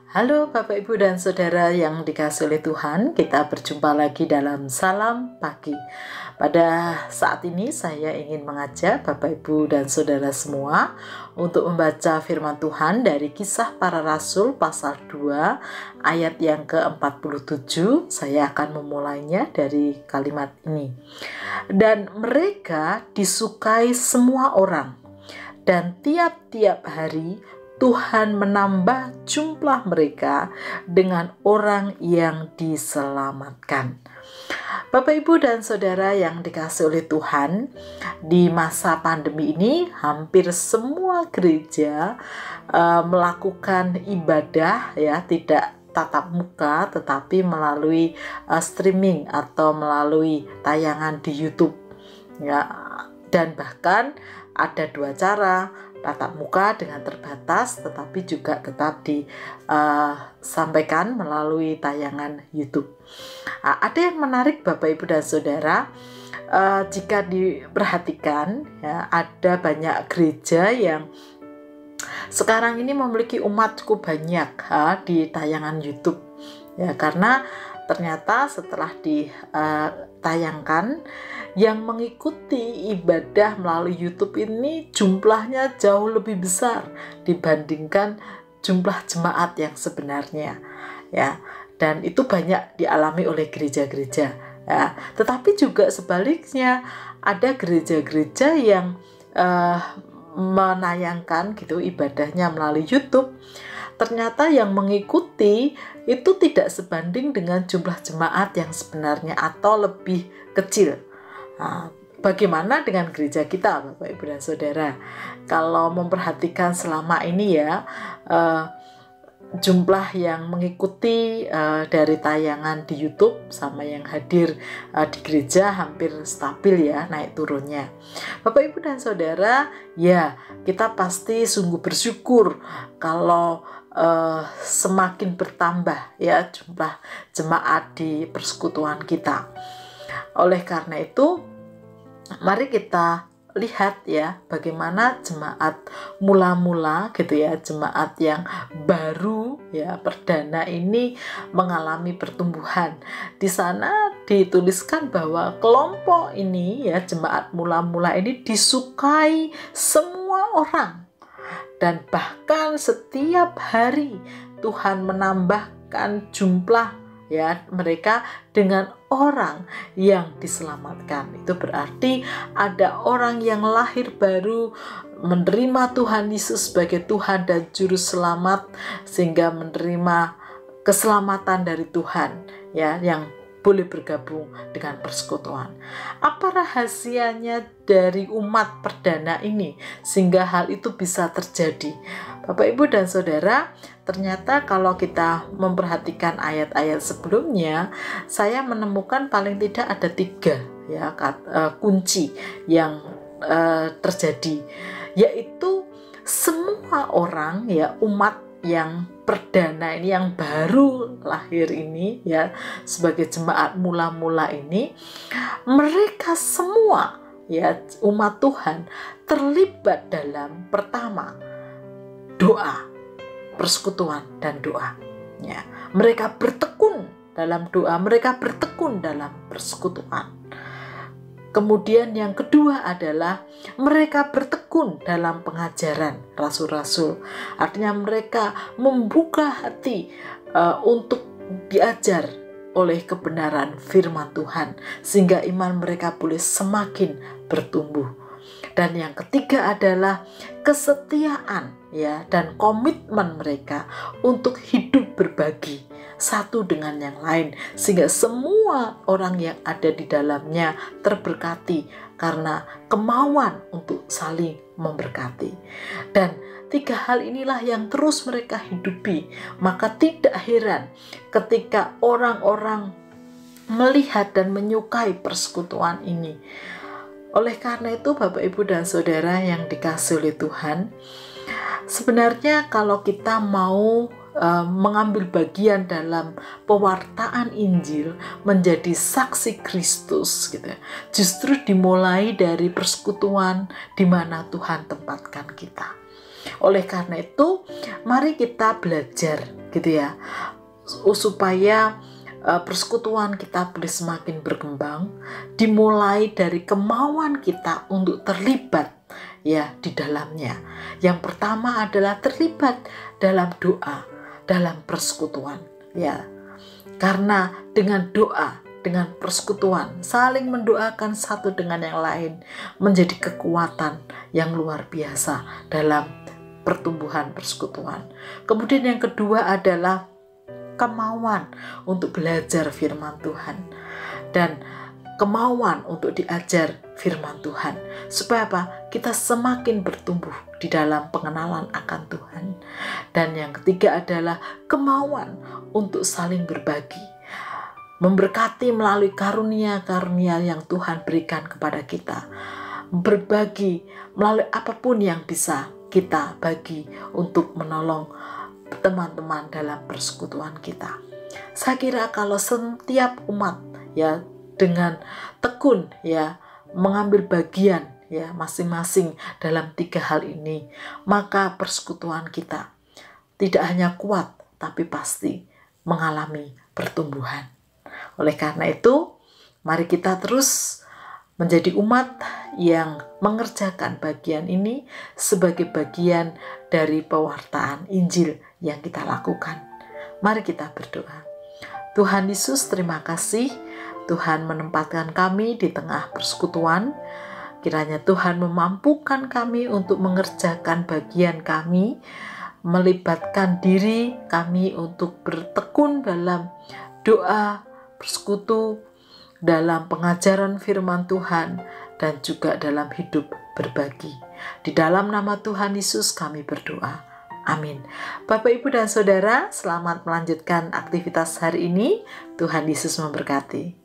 Halo Bapak Ibu dan Saudara yang dikasihi oleh Tuhan, kita berjumpa lagi dalam Salam Pagi. Pada saat ini saya ingin mengajak Bapak Ibu dan Saudara semua untuk membaca firman Tuhan dari Kisah Para Rasul pasal 2 ayat yang ke-47. Saya akan memulainya dari kalimat ini. Dan mereka disukai semua orang, dan tiap-tiap hari Tuhan menambah jumlah mereka dengan orang yang diselamatkan. Bapak, Ibu, dan Saudara yang dikasihi oleh Tuhan, di masa pandemi ini hampir semua gereja melakukan ibadah tidak tatap muka tetapi melalui streaming atau melalui tayangan di YouTube ya. Dan bahkan ada dua cara, tatap muka dengan terbatas tetapi juga tetap disampaikan melalui tayangan YouTube. Ada yang menarik Bapak Ibu dan Saudara, jika diperhatikan ya, ada banyak gereja yang sekarang ini memiliki umat cukup banyak di tayangan YouTube ya, karena ternyata setelah ditayangkan yang mengikuti ibadah melalui YouTube ini jumlahnya jauh lebih besar dibandingkan jumlah jemaat yang sebenarnya ya, dan itu banyak dialami oleh gereja-gereja ya. Tetapi juga sebaliknya ada gereja-gereja yang menayangkan ibadahnya melalui YouTube, ternyata yang mengikuti itu tidak sebanding dengan jumlah jemaat yang sebenarnya atau lebih kecil. Bagaimana dengan gereja kita Bapak Ibu dan Saudara? Kalau memperhatikan selama ini ya, jumlah yang mengikuti dari tayangan di YouTube sama yang hadir di gereja hampir stabil ya, naik turunnya. Bapak Ibu dan Saudara, ya kita pasti sungguh bersyukur kalau semakin bertambah ya jumlah jemaat di persekutuan kita. Oleh karena itu, mari kita lihat ya bagaimana jemaat mula-mula jemaat yang baru ya, perdana ini mengalami pertumbuhan. Di sana dituliskan bahwa kelompok ini ya, jemaat mula-mula ini disukai semua orang, dan bahkan setiap hari Tuhan menambahkan jumlah ya mereka dengan orang yang diselamatkan. Itu berarti ada orang yang lahir baru, menerima Tuhan Yesus sebagai Tuhan dan Juru Selamat, sehingga menerima keselamatan dari Tuhan ya, yang boleh bergabung dengan persekutuan. Apa rahasianya dari umat perdana ini sehingga hal itu bisa terjadi? Bapak, Ibu, dan Saudara, ternyata kalau kita memperhatikan ayat-ayat sebelumnya, saya menemukan paling tidak ada 3 ya kunci yang terjadi, yaitu semua orang ya, umat yang perdana ini, yang baru lahir ini ya, sebagai jemaat mula-mula ini, mereka semua ya umat Tuhan terlibat dalam pertama doa, persekutuan dan doa ya. Mereka bertekun dalam doa, mereka bertekun dalam persekutuan. Kemudian yang kedua adalah mereka bertekun dalam pengajaran rasul-rasul. Artinya mereka membuka hati untuk diajar oleh kebenaran firman Tuhan, sehingga iman mereka boleh semakin bertumbuh. Dan yang ketiga adalah kesetiaan ya, dan komitmen mereka untuk hidup berbagi satu dengan yang lain, sehingga semua orang yang ada di dalamnya terberkati karena kemauan untuk saling memberkati. Dan 3 hal inilah yang terus mereka hidupi. Maka tidak heran ketika orang-orang melihat dan menyukai persekutuan ini. Oleh karena itu Bapak, Ibu, dan Saudara yang dikasihi oleh Tuhan, sebenarnya kalau kita mau mengambil bagian dalam pewartaan Injil, menjadi saksi Kristus justru dimulai dari persekutuan di mana Tuhan tempatkan kita. Oleh karena itu, mari kita belajar gitu ya, supaya persekutuan kita boleh semakin berkembang, dimulai dari kemauan kita untuk terlibat ya di dalamnya. Yang pertama adalah terlibat dalam doa, dalam persekutuan ya. Karena dengan doa, dengan persekutuan, saling mendoakan satu dengan yang lain menjadi kekuatan yang luar biasa dalam pertumbuhan persekutuan. Kemudian yang kedua adalah kemauan untuk belajar firman Tuhan dan kemauan untuk diajar firman Tuhan, supaya apa? Kita semakin bertumbuh di dalam pengenalan akan Tuhan. Dan yang ketiga adalah kemauan untuk saling berbagi, memberkati melalui karunia-karunia yang Tuhan berikan kepada kita, berbagi melalui apapun yang bisa kita bagi untuk menolong teman-teman dalam persekutuan kita. Saya kira kalau setiap umat ya dengan tekun ya mengambil bagian ya masing-masing dalam 3 hal ini, maka persekutuan kita tidak hanya kuat tapi pasti mengalami pertumbuhan. Oleh karena itu, mari kita terus menjadi umat yang mengerjakan bagian ini sebagai bagian dari pewartaan Injil yang kita lakukan. Mari kita berdoa. Tuhan Yesus, terima kasih Tuhan menempatkan kami di tengah persekutuan. Kiranya Tuhan memampukan kami untuk mengerjakan bagian kami, melibatkan diri kami untuk bertekun dalam doa, persekutu, dalam pengajaran firman Tuhan, dan juga dalam hidup berbagi. Di dalam nama Tuhan Yesus kami berdoa. Amin. Bapak, Ibu, dan Saudara, selamat melanjutkan aktivitas hari ini. Tuhan Yesus memberkati.